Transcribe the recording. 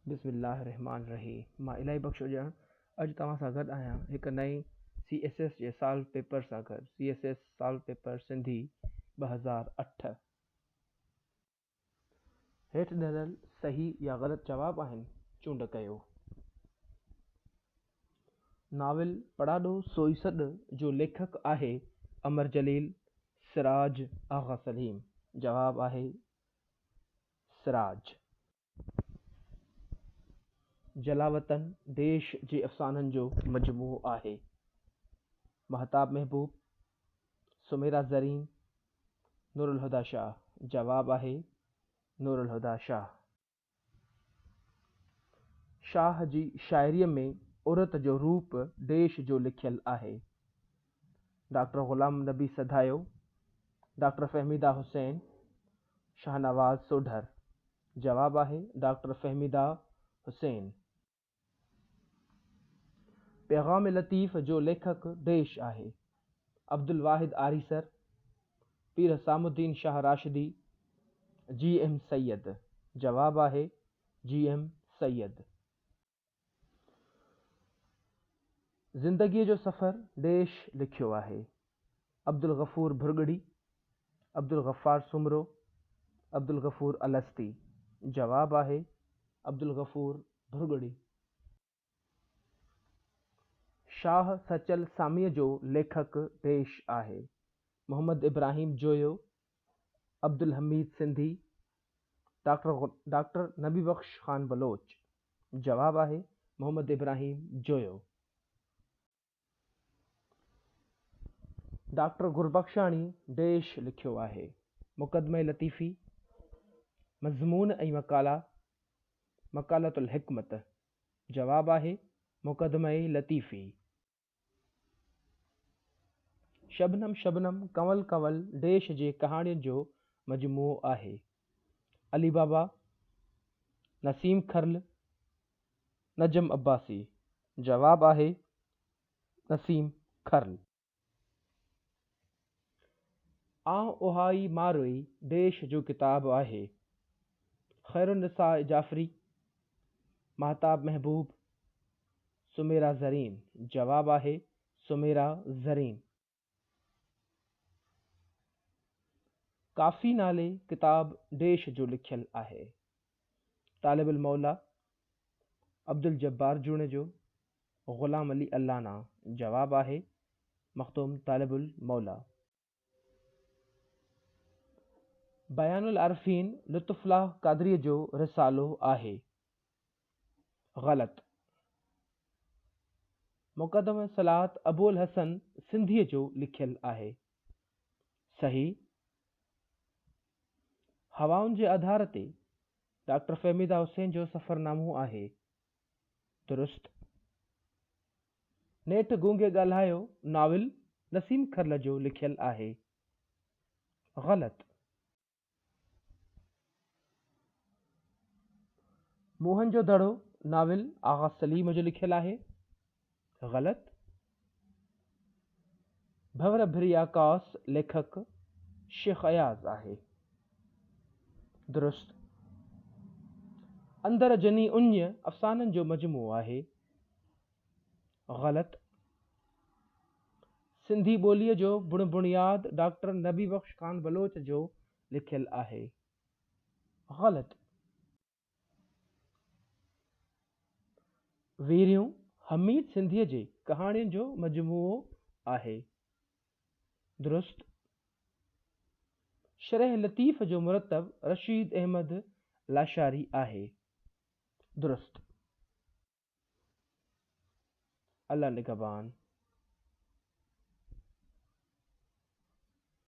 बिस्मिल्लाहिर्रहमानिर्रहीम। मां इलाही बख़्शो ॼण अॼु तव्हां सां गॾु आहियां हिकु नई CSS जे साल पेपर सां गॾु। CSS साल पेपर सिंधी 2008। हेठि ॾिनल सही या ग़लति जवाब आहिनि, चूंड कयो। नाविल पढ़ाॾो सोई सॾु जो लेखक आहे अमर जलील, सिराज, आग़ा सलीम। जवाब आहे सिराज। जलावतन देश जे अफ़साननि जो मजमूओ आहे। महताब महबूब, सुमेरा ज़रीन, नूरुल हुदा शाह। जवाब आहे नूरुल हुदा शाह। शाह जी शाइरीअ में औरत जो रूप देश जो लिखियल आहे। डॉक्टर ग़ुलाम नबी सधायो, डॉक्टर फ़हमीदा हुसैन, शाहनवाज़ सोढर। जवाब आहे डॉक्टर फ़हमीदा हुसैन। पैगाम लतीफ़ जो लेखक देश आहे। अब्दुल वाहिद आरीसर, पीर हसामुद्दीन शाह राशिदी, GM सैयद। जवाब आहे GM सैयद। ज़िंदगीअ जो सफ़र देश लिखियो आहे। अब्दुल गफ़ूर भुरगड़ी, अब्दुल गफ़ार सुमरो, अब्दुल गफ़ूर अलस्ती। जवाब आहे अब्दुल गफ़ूर भुरगड़ी। शाह सचल सामीअ जो लेखक देश आहे। मोहम्मद इब्राहिम जोयो, अब्दुल हमीद सिंधी, डॉक्टर नबी बख्श ख़ान बलोच। जवाब आहे मोहम्मद इब्राहिम जोयो। डॉक्टर गुरबख्शाणी देश लिखियो आहे। मुक़दमे लतीफ़ी, मज़मून ऐं मकाला, मकालतुल हिकमत। जवाब आहे मुक़दमे लतीफ़ी। शबनम शबनम कंवल कंवल देश जे कहाणियुनि जो मजमूओ आहे। अली बाबा, नसीम खरल, नजम अब्बासी। जवाब आहे नसीम खरल। आऊं ओहाई मारोई देश जो किताब आहे। ख़ैरुन्निसा जाफ़री, महताब महबूब, सुमेरा ज़रीन। जवाब आहे सुमेरा ज़रीन। काफ़ी नाले किताब देश जो लिखियल आहे। तालिबुल मौला, अब्दुल जब्बार जूणे, ग़ुलाम अली अल्लाना। जवाब आहे मख़दूम तालिबुल मौला। बयानुल आरिफ़ीन लुत्फ़ुल्लाह क़ादरीअ जो रिसालो आहे। ग़लति। मुक़दम सलात अबुल हसन सिंधीअ जो लिखियल आहे। सही। हवाउनि जे आधार ते डॉक्टर फ़हमीदा हुसैन जो सफ़रनामो आहे। दुरुस्त। नेठि गूंगे ॻाल्हायो नाविल नसीम खरल जो लिखियल आहे। ग़लति। मोहन जो दड़ो नाविल आग़ा सलीम जो लिखियल आहे। ग़लति। भंवर भिरिया कास लेखक शेख अयाज़ आहे। दुरुस्त। अंदर जनी उञ अफ़साननि जो मजमूओ आहे। ग़लति। सिंधी ॿोलीअ जो बुनियाद डॉक्टर नबी बख्श ख़ान बलोच जो लिखियल आहे। ग़लति। वीरियूं हमीद सिंधीअ जे कहाणियुनि जो मजमूओ आहे। दुरुस्त। शरह लतीफ़ जो मुरतब रशीद अहमद लाशारी आहे। दुरुस्त। अल्लाह निगहबान।